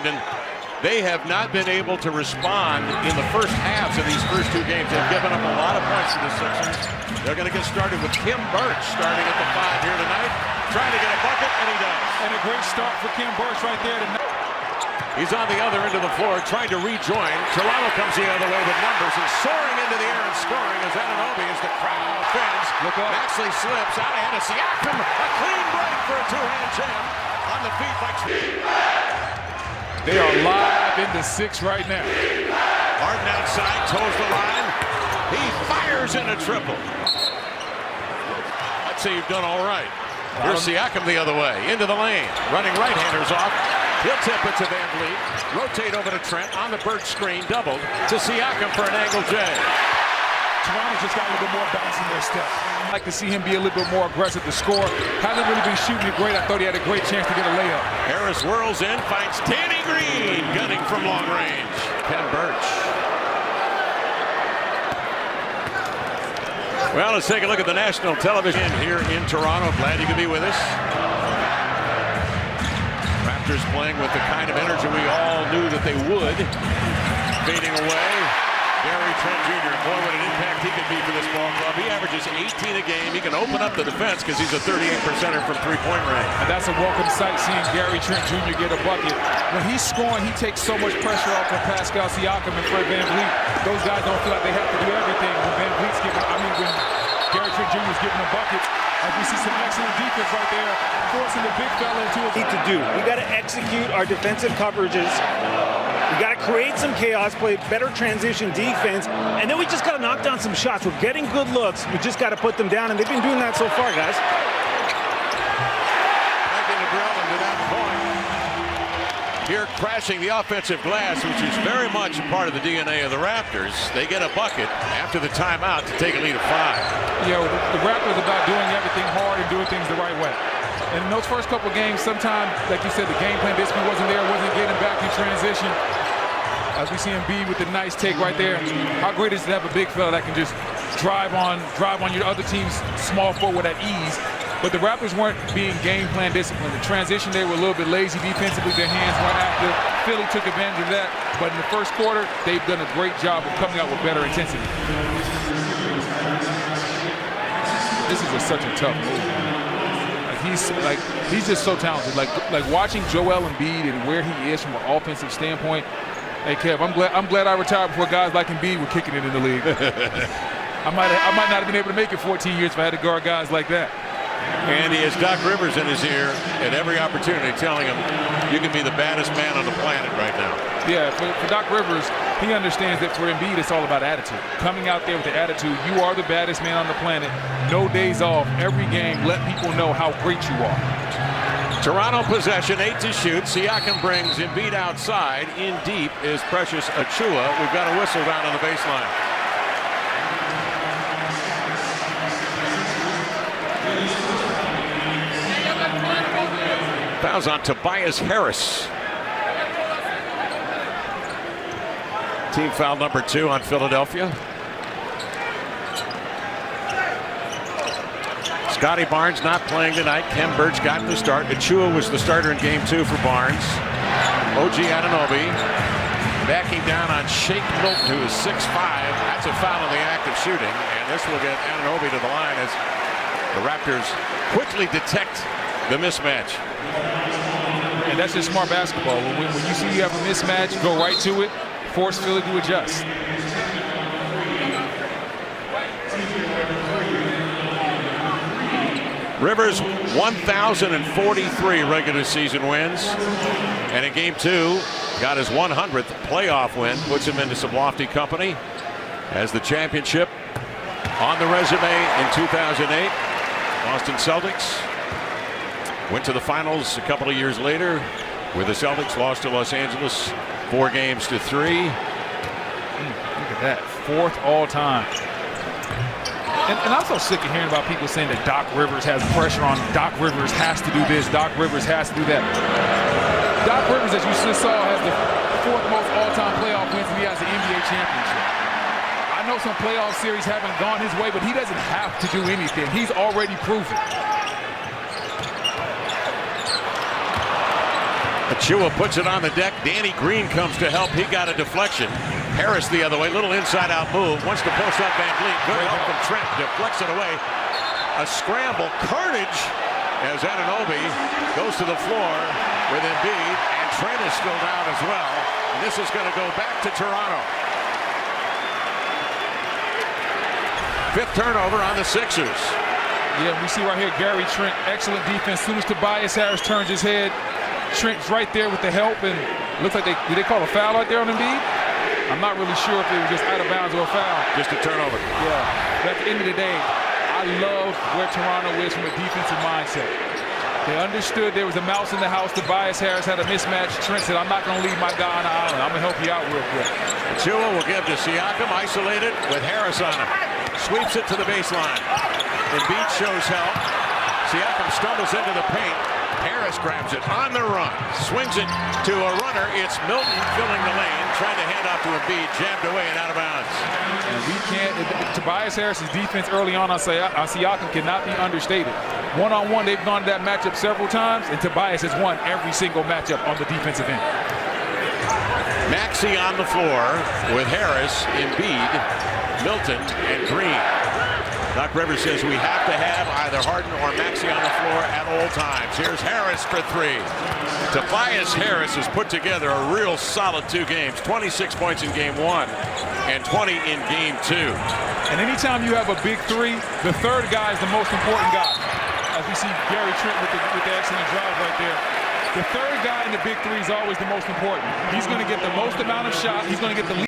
Brandon, they have not been able to respond in the first halves of these first two games. They've given up a lot of points to the Sixers. They're going to get started with Kim Birch starting at the 5 here tonight, trying to get a bucket, and he does. And a great start for Kim Birch right there tonight. He's on the other end of the floor trying to rejoin. Toronto comes the other way with numbers and soaring into the air and scoring as Anunoby as the crowd fans. Look up. Maxley slips out ahead of Siakam. A clean break for a two-hand jam on the feet by They are live in the 6 right now. Martin outside, toes the line. He fires in a triple. I'd say you've done all right. Here's Siakam the other way, into the lane. Running right-handers off. He'll tip it to Van Vliet. Rotate over to Trent on the Birch screen. Doubled to Siakam for an angle J. Toronto's just got a little bit more bounce in their step. I'd like to see him be a little bit more aggressive to score. Hasn't really been shooting it great. I thought he had a great chance to get a layup. Harris whirls in, finds Danny Green, gunning from long range. Ken Birch. Well, let's take a look at the national television here in Toronto. Glad you could be with us. Raptors playing with the kind of energy we all knew that they would. Fading away. Gary Trent Jr., boy, what an impact he could be for this ball club. He averages 18 a game. He can open up the defense because he's a 38%er from three-point range. And that's a welcome sight, seeing Gary Trent Jr. get a bucket. When he's scoring, he takes so much pressure off of Pascal Siakam and Fred Van Vliet. Those guys don't feel like they have to do everything. When Van Vliet's giving, when Gary Trent Jr. is giving a bucket, we see some excellent defense right there, forcing the big fella into his... Need to do. We got to execute our defensive coverages. We got to create some chaos, play better transition defense, and then we just got to knock down some shots. We're getting good looks. We just got to put them down, and they've been doing that so far, guys. Making the drill into that point. Here crashing the offensive glass, which is very much a part of the DNA of the Raptors. They get a bucket after the timeout to take a lead of 5. You know, the Raptors are about doing everything hard and doing things the right way. And in those first couple of games, sometimes, like you said, the game plan basically wasn't there, wasn't getting back in transition. As we see Embiid with the nice take right there. How great is it to have a big fella that can just drive on your other team's small forward at ease. But the Raptors weren't being game plan disciplined. The transition, they were a little bit lazy defensively. Their hands weren't active. Philly took advantage of that. But in the first quarter, they've done a great job of coming out with better intensity. This is such a tough move. He's just so talented. Like watching Joel Embiid and where he is from an offensive standpoint. Hey Kev, I'm glad I retired before guys like Embiid were kicking it in the league. I might not have been able to make it 14 years if I had to guard guys like that. And he has Doc Rivers in his ear at every opportunity, telling him, you can be the baddest man on the planet right now. Yeah, for Doc Rivers, he understands that for Embiid, it's all about attitude. Coming out there with the attitude, you are the baddest man on the planet. No days off. Every game, let people know how great you are. Toronto possession, 8 to shoot. Siakam brings Embiid outside. In deep is Precious Achiuwa. We've got a whistle down on the baseline. Fouls on Tobias Harris. Team foul number 2 on Philadelphia. Scotty Barnes not playing tonight. Ken Birch got the start. Achiuwa was the starter in game 2 for Barnes. OG Anunoby backing down on Shake Milton, who is 6'5". That's a foul in the act of shooting. And this will get Anunoby to the line as the Raptors quickly detect the mismatch. And that's just smart basketball. When you see you have a mismatch, go right to it, force Philly to adjust. Rivers 1,043 regular season wins, and in game 2 got his 100th playoff win, puts him into some lofty company as the championship on the resume in 2008. Boston Celtics went to the finals a couple of years later, where the Celtics lost to Los Angeles 4 games to 3. Look at that, 4th all time. And I'm so sick of hearing about people saying that Doc Rivers has pressure on him. Doc Rivers has to do this. Doc Rivers has to do that. Doc Rivers, as you just saw, has the 4th most all-time playoff wins, and he has the NBA championship. I know some playoff series haven't gone his way, but he doesn't have to do anything. He's already proven. Achua puts it on the deck. Danny Green comes to help. He got a deflection. Harris the other way. Little inside-out move. Wants to post up Van Vliet. Good help from Trent. Deflects it away. A scramble. Carnage as Anunoby goes to the floor with Embiid. And Trent is still down as well. And this is going to go back to Toronto. Fifth turnover on the Sixers. Yeah, we see right here Gary Trent, excellent defense. As soon as Tobias Harris turns his head, Trent's right there with the help, and looks like did they call a foul out there on Embiid? I'm not really sure if it was just out of bounds or a foul. Just a turnover. Yeah, but at the end of the day, I love where Toronto is from a defensive mindset. They understood there was a mouse in the house. Tobias Harris had a mismatch. Trent said, I'm not going to leave my guy on the island. I'm going to help you out real quick. Achua will give to Siakam, isolated with Harris on him. Sweeps it to the baseline. Embiid shows help. Siakam stumbles into the paint. Harris grabs it on the run. Swings it to a runner. It's Milton filling the lane. Trying to hand off to Embiid. Jammed away and out of bounds. And we can't. Tobias Harris's defense early on Siakam cannot be understated. One-on-one, they've gone to that matchup several times, and Tobias has won every single matchup on the defensive end. Maxey on the floor with Harris, Embiid, Milton, and Green. Doc Rivers says we have to have either Harden or Maxey on the floor at all times. Here's Harris for three. Tobias Harris has put together a real solid 2 games. 26 points in game 1 and 20 in game 2. And anytime you have a big three, the third guy is the most important guy. As we see Gary Trent with the excellent drive right there. The third guy in the big three is always the most important. He's going to get the most amount of shots. He's going to get the least